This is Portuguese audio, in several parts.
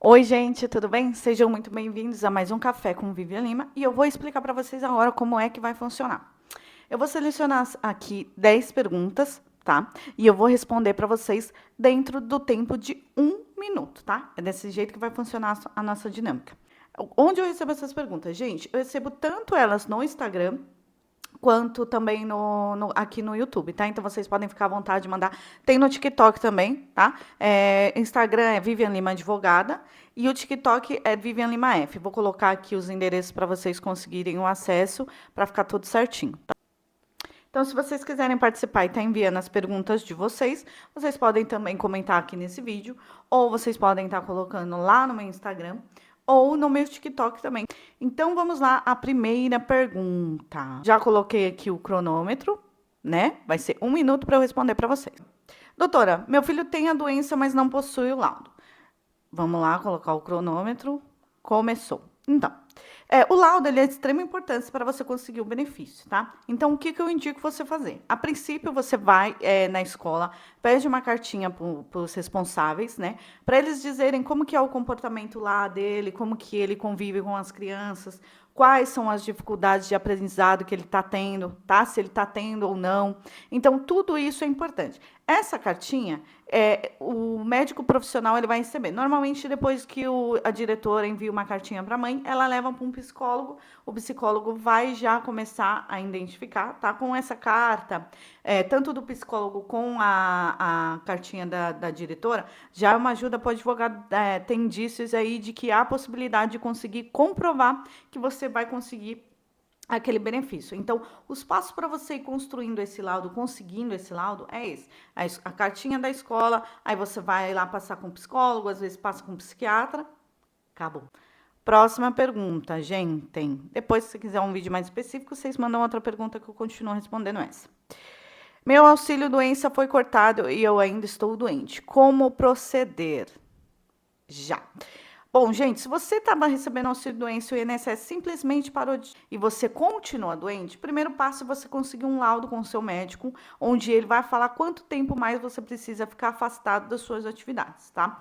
Oi, gente, tudo bem? Sejam muito bem-vindos a mais um Café com Vivian Lima e eu vou explicar para vocês agora como é que vai funcionar. Eu vou selecionar aqui 10 perguntas, tá? E eu vou responder para vocês dentro do tempo de 1 minuto, tá? É desse jeito que vai funcionar a nossa dinâmica. Onde eu recebo essas perguntas? Gente, eu recebo tanto elas no Instagram quanto também aqui no YouTube, tá? Então vocês podem ficar à vontade de mandar. Tem no TikTok também, tá? Instagram é Vivian Lima Advogada e o TikTok é Vivian Lima F. Vou colocar aqui os endereços para vocês conseguirem o acesso para ficar tudo certinho, tá? Então, se vocês quiserem participar e estar enviando as perguntas de vocês, vocês podem também comentar aqui nesse vídeo, ou vocês podem estar colocando lá no meu Instagram, ou no meu TikTok também. Então, vamos lá, a primeira pergunta. Já coloquei aqui o cronômetro, né? Vai ser 1 minuto para eu responder para vocês. Doutora, meu filho tem a doença, mas não possui o laudo. Vamos lá, colocar o cronômetro. Começou. Então, o laudo ele é de extrema importância para você conseguir o benefício, tá? Então, o que eu indico você fazer? A princípio, você vai na escola, pede uma cartinha para os responsáveis, né? Para eles dizerem como que é o comportamento lá dele, como que ele convive com as crianças, quais são as dificuldades de aprendizado que ele está tendo, tá? Se ele está tendo ou não. Então, tudo isso é importante. Essa cartinha, o médico profissional ele vai receber. Normalmente, depois que a diretora envia uma cartinha para a mãe, ela leva para um psicólogo. O psicólogo vai já começar a identificar, tá? Com essa carta, tanto do psicólogo com a cartinha da diretora, já é uma ajuda para o advogado. Tem indícios aí de que há possibilidade de conseguir comprovar que você vai conseguir aquele benefício. Então, os passos para você ir construindo esse laudo, conseguindo esse laudo, é esse. A cartinha da escola, aí você vai lá passar com o psicólogo, às vezes passa com o psiquiatra, acabou. Próxima pergunta, gente. Depois, se você quiser um vídeo mais específico, vocês mandam outra pergunta que eu continuo respondendo essa. Meu auxílio doença foi cortado e eu ainda estou doente. Como proceder? Já. Bom, gente, se você estava recebendo auxílio doença e o INSS simplesmente parou e você continua doente, primeiro passo é você conseguir um laudo com o seu médico, onde ele vai falar quanto tempo mais você precisa ficar afastado das suas atividades, tá?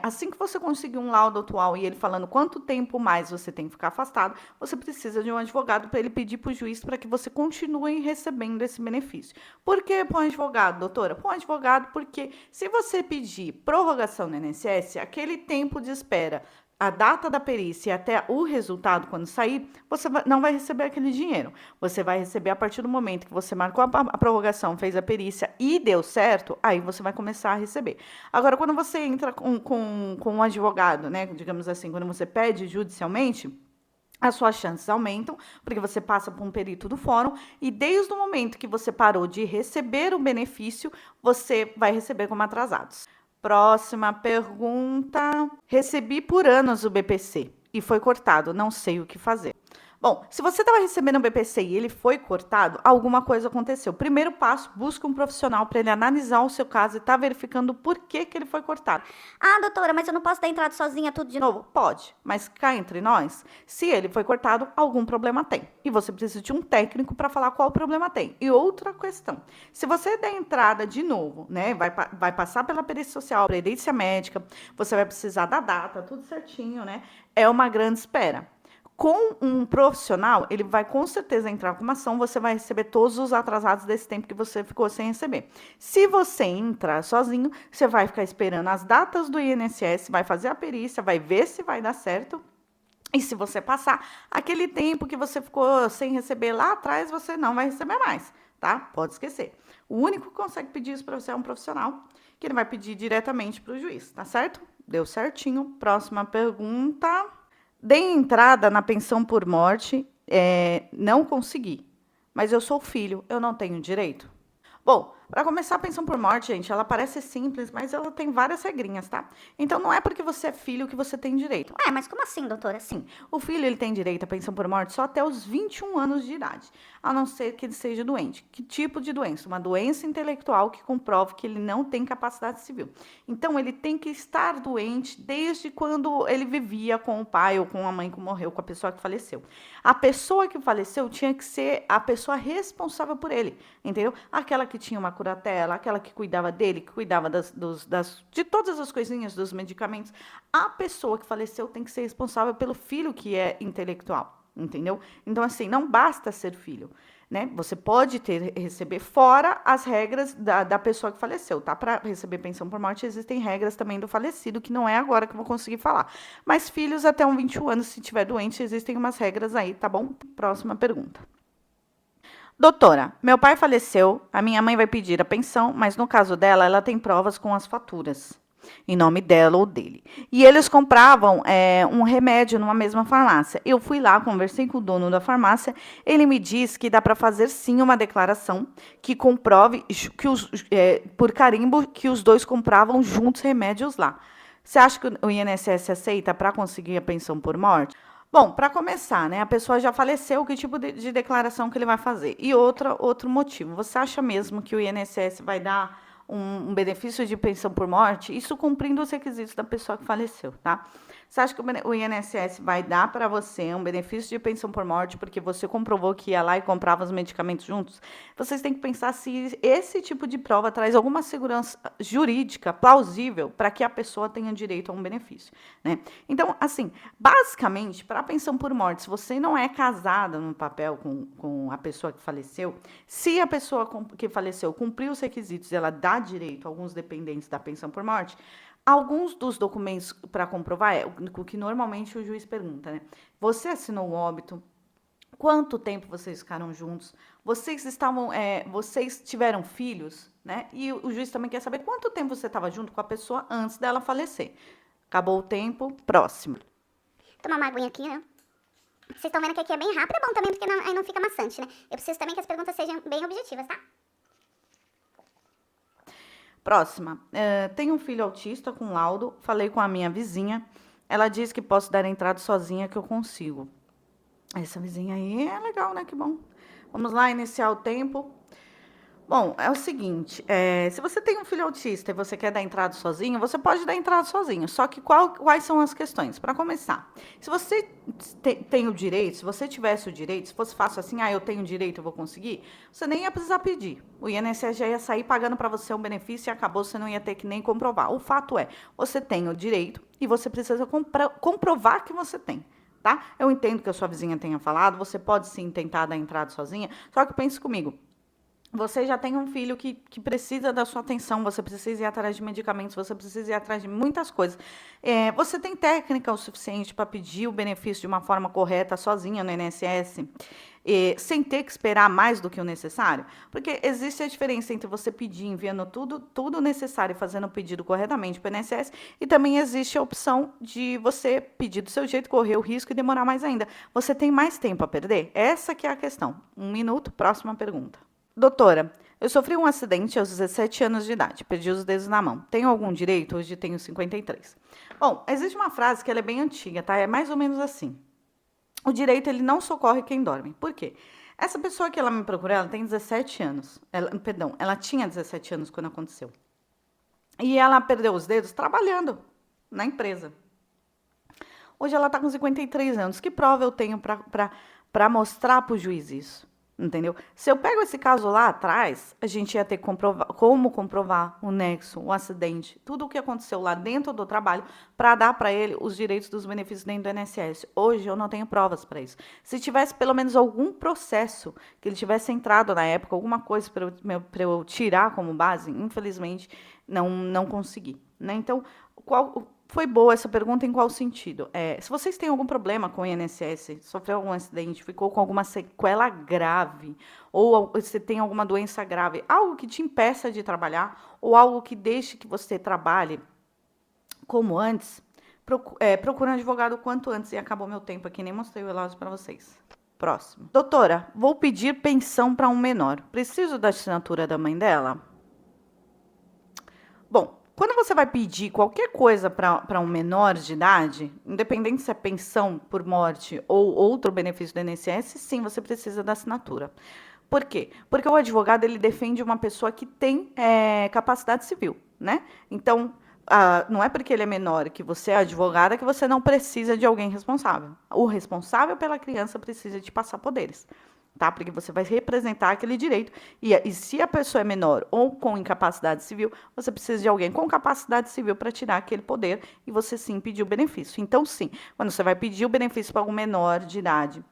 Assim que você conseguir um laudo atual e ele falando quanto tempo mais você tem que ficar afastado, você precisa de um advogado para ele pedir para o juiz para que você continue recebendo esse benefício. Por que para um advogado, doutora? Para um advogado, porque se você pedir prorrogação no INSS, aquele tempo de espera a data da perícia e até o resultado, quando sair, você não vai receber aquele dinheiro. Você vai receber a partir do momento que você marcou a prorrogação, fez a perícia e deu certo, aí você vai começar a receber. Agora, quando você entra com um advogado, né, digamos assim, quando você pede judicialmente, as suas chances aumentam, porque você passa por um perito do fórum, e desde o momento que você parou de receber o benefício, você vai receber como atrasados. Próxima pergunta. Recebi por anos o BPC e foi cortado, não sei o que fazer. Bom, se você estava recebendo um BPC e ele foi cortado, alguma coisa aconteceu. Primeiro passo, busque um profissional para ele analisar o seu caso e estar verificando por que ele foi cortado. Ah, doutora, mas eu não posso dar entrada sozinha tudo de novo. Pode, mas cá entre nós, se ele foi cortado, algum problema tem. E você precisa de um técnico para falar qual problema tem. E outra questão, se você der entrada de novo, né, vai passar pela perícia social, perícia médica, você vai precisar da data, tudo certinho, né? É uma grande espera. Com um profissional, ele vai com certeza entrar com uma ação, você vai receber todos os atrasados desse tempo que você ficou sem receber. Se você entrar sozinho, você vai ficar esperando as datas do INSS, vai fazer a perícia, vai ver se vai dar certo. E se você passar aquele tempo que você ficou sem receber lá atrás, você não vai receber mais, tá? Pode esquecer. O único que consegue pedir isso para você é um profissional, que ele vai pedir diretamente para o juiz, tá certo? Deu certinho. Próxima pergunta. Dei entrada na pensão por morte, não consegui. Mas eu sou filho, eu não tenho direito? Bom, para começar, a pensão por morte, gente, ela parece simples, mas ela tem várias regrinhas, tá? Então, não é porque você é filho que você tem direito. Ué, mas como assim, doutora? Sim, o filho ele tem direito à pensão por morte só até os 21 anos de idade, a não ser que ele seja doente. Que tipo de doença? Uma doença intelectual que comprove que ele não tem capacidade civil. Então, ele tem que estar doente desde quando ele vivia com o pai ou com a mãe que morreu, com a pessoa que faleceu. A pessoa que faleceu tinha que ser a pessoa responsável por ele, entendeu? Aquela que tinha uma curatela, aquela que cuidava dele, que cuidava de todas as coisinhas, dos medicamentos. A pessoa que faleceu tem que ser responsável pelo filho que é intelectual, entendeu? Então, assim, não basta ser filho, né? Você pode receber fora as regras da pessoa que faleceu, tá? Para receber pensão por morte, existem regras também do falecido, que não é agora que eu vou conseguir falar. Mas filhos até uns 21 anos, se tiver doente, existem umas regras aí, tá bom? Próxima pergunta. Doutora, meu pai faleceu, a minha mãe vai pedir a pensão, mas no caso dela, ela tem provas com as faturas, em nome dela ou dele. E eles compravam um remédio numa mesma farmácia. Eu fui lá, conversei com o dono da farmácia, ele me disse que dá para fazer sim uma declaração que comprove, que por carimbo, que os dois compravam juntos remédios lá. Você acha que o INSS aceita para conseguir a pensão por morte? Bom, para começar, né, a pessoa já faleceu, que tipo de declaração que ele vai fazer? E outro motivo, você acha mesmo que o INSS vai dar um benefício de pensão por morte? Isso cumprindo os requisitos da pessoa que faleceu, tá? Você acha que o INSS vai dar para você um benefício de pensão por morte porque você comprovou que ia lá e comprava os medicamentos juntos? Vocês têm que pensar se esse tipo de prova traz alguma segurança jurídica plausível para que a pessoa tenha direito a um benefício, né? Então, assim, basicamente, para a pensão por morte, se você não é casada no papel com a pessoa que faleceu, se a pessoa que faleceu cumpriu os requisitos e ela dá direito a alguns dependentes da pensão por morte, alguns dos documentos para comprovar o que normalmente o juiz pergunta, né? Você assinou o óbito? Quanto tempo vocês ficaram juntos? Vocês tiveram filhos, né? E o juiz também quer saber quanto tempo você estava junto com a pessoa antes dela falecer. Acabou o tempo, próximo. Tomar uma aguinha aqui, né? Vocês estão vendo que aqui é bem rápido, é bom também, porque aí não fica maçante, né? Eu preciso também que as perguntas sejam bem objetivas, tá? Próxima. Tenho um filho autista com laudo. Falei com a minha vizinha. Ela disse que posso dar entrada sozinha, que eu consigo. Essa vizinha aí é legal, né? Que bom. Vamos lá, iniciar o tempo. Bom, é o seguinte, se você tem um filho autista e você quer dar entrada sozinho, você pode dar entrada sozinho. Só que quais são as questões? Para começar, se você tem o direito, se você tivesse o direito, se fosse fácil assim, eu tenho direito, eu vou conseguir, você nem ia precisar pedir. O INSS já ia sair pagando para você um benefício e acabou, você não ia ter que nem comprovar. O fato é, você tem o direito e você precisa comprovar que você tem. Tá? Eu entendo que a sua vizinha tenha falado, você pode sim tentar dar entrada sozinha, só que pense comigo. Você já tem um filho que precisa da sua atenção, você precisa ir atrás de medicamentos, você precisa ir atrás de muitas coisas. Você tem técnica o suficiente para pedir o benefício de uma forma correta, sozinha no INSS, sem ter que esperar mais do que o necessário? Porque existe a diferença entre você pedir, enviando tudo necessário e fazendo o pedido corretamente para o INSS, e também existe a opção de você pedir do seu jeito, correr o risco e demorar mais ainda. Você tem mais tempo a perder? Essa que é a questão. 1 minuto, próxima pergunta. Doutora, eu sofri um acidente aos 17 anos de idade, perdi os dedos na mão. Tenho algum direito? Hoje tenho 53. Bom, existe uma frase que ela é bem antiga, tá? É mais ou menos assim. O direito, ele não socorre quem dorme. Por quê? Essa pessoa que ela me procurou, ela tem 17 anos. Ela tinha 17 anos quando aconteceu. E ela perdeu os dedos trabalhando na empresa. Hoje ela está com 53 anos. Que prova eu tenho para mostrar para o juiz isso? Entendeu? Se eu pego esse caso lá atrás, a gente ia ter como comprovar o nexo, o acidente, tudo o que aconteceu lá dentro do trabalho, para dar para ele os direitos dos benefícios dentro do INSS. Hoje eu não tenho provas para isso. Se tivesse pelo menos algum processo que ele tivesse entrado na época, alguma coisa para eu tirar como base, infelizmente não consegui, né? Então, foi boa essa pergunta em qual sentido? Se vocês têm algum problema com o INSS, sofreu algum acidente, ficou com alguma sequela grave, ou você tem alguma doença grave, algo que te impeça de trabalhar, ou algo que deixe que você trabalhe como antes, procure um advogado o quanto antes. E acabou meu tempo aqui, nem mostrei o relógio para vocês. Próximo. Doutora, vou pedir pensão para um menor. Preciso da assinatura da mãe dela? Bom, quando você vai pedir qualquer coisa para um menor de idade, independente se é pensão por morte ou outro benefício do INSS, sim, você precisa da assinatura. Por quê? Porque o advogado, ele defende uma pessoa que tem capacidade civil, né? Então, não é porque ele é menor que você é advogada que você não precisa de alguém responsável. O responsável pela criança precisa de passar poderes. tá? Porque você vai representar aquele direito. E se a pessoa é menor ou com incapacidade civil, você precisa de alguém com capacidade civil para tirar aquele poder e você sim pedir o benefício. Então, sim, quando você vai pedir o benefício para algum menor de idade,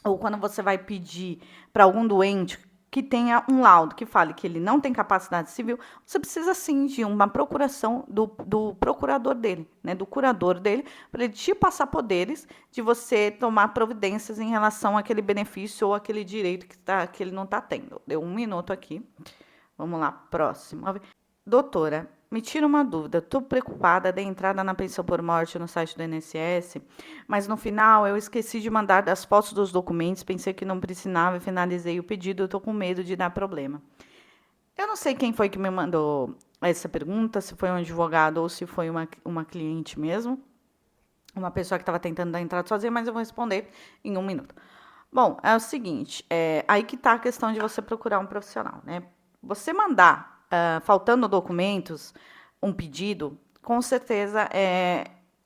ou quando você vai pedir para algum doente que tenha um laudo que fale que ele não tem capacidade civil, você precisa sim de uma procuração do procurador dele, né, do curador dele, para ele te passar poderes de você tomar providências em relação àquele benefício ou aquele direito que ele não está tendo. Deu 1 minuto aqui. Vamos lá, próximo. Doutora, me tira uma dúvida. Estou preocupada da entrada na pensão por morte no site do INSS, mas no final eu esqueci de mandar as fotos dos documentos, pensei que não precisava e finalizei o pedido. Estou com medo de dar problema. Eu não sei quem foi que me mandou essa pergunta, se foi um advogado ou se foi uma cliente mesmo, uma pessoa que estava tentando dar entrada sozinha, mas eu vou responder em 1 minuto. Bom, é o seguinte, aí que está a questão de você procurar um profissional, né? Você mandar, faltando documentos, um pedido, com certeza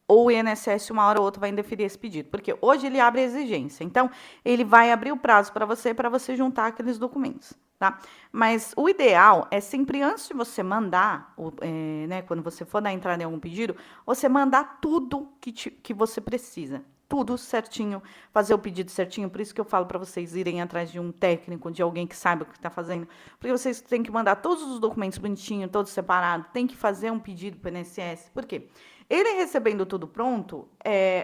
ou o INSS uma hora ou outra vai indeferir esse pedido, porque hoje ele abre a exigência, então ele vai abrir o prazo para você juntar aqueles documentos, tá? Mas o ideal é sempre antes de você mandar, né, quando você for dar entrada em algum pedido, você mandar tudo que você precisa. Tudo certinho, fazer o pedido certinho. Por isso que eu falo para vocês irem atrás de um técnico, de alguém que saiba o que está fazendo. Porque vocês têm que mandar todos os documentos bonitinhos, todos separados. Tem que fazer um pedido para o INSS. Por quê? Ele recebendo tudo pronto,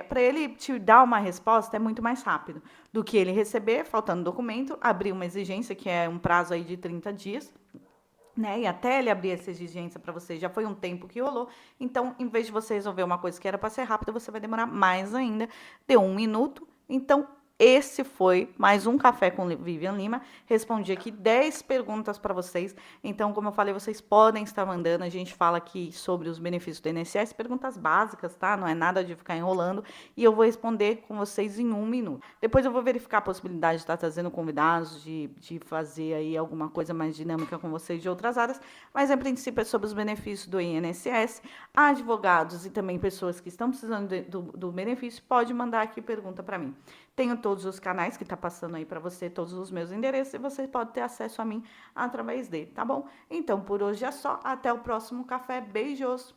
para ele te dar uma resposta é muito mais rápido do que ele receber, faltando documento, abrir uma exigência, que é um prazo aí de 30 dias, né? E até ele abrir essa exigência para você, já foi um tempo que rolou. Então, em vez de você resolver uma coisa que era para ser rápida, você vai demorar mais ainda. Deu 1 minuto. Então, esse foi mais um Café com Vivian Lima. Respondi aqui 10 perguntas para vocês. Então, como eu falei, vocês podem estar mandando. A gente fala aqui sobre os benefícios do INSS, perguntas básicas, tá? Não é nada de ficar enrolando. E eu vou responder com vocês em 1 minuto. Depois eu vou verificar a possibilidade de estar trazendo convidados, de fazer aí alguma coisa mais dinâmica com vocês de outras áreas. Mas, em princípio, é sobre os benefícios do INSS. Advogados e também pessoas que estão precisando do benefício, pode mandar aqui pergunta para mim. Tenho todos os canais que tá passando aí para você, todos os meus endereços, e você pode ter acesso a mim através dele, tá bom? Então, por hoje é só. Até o próximo café. Beijos!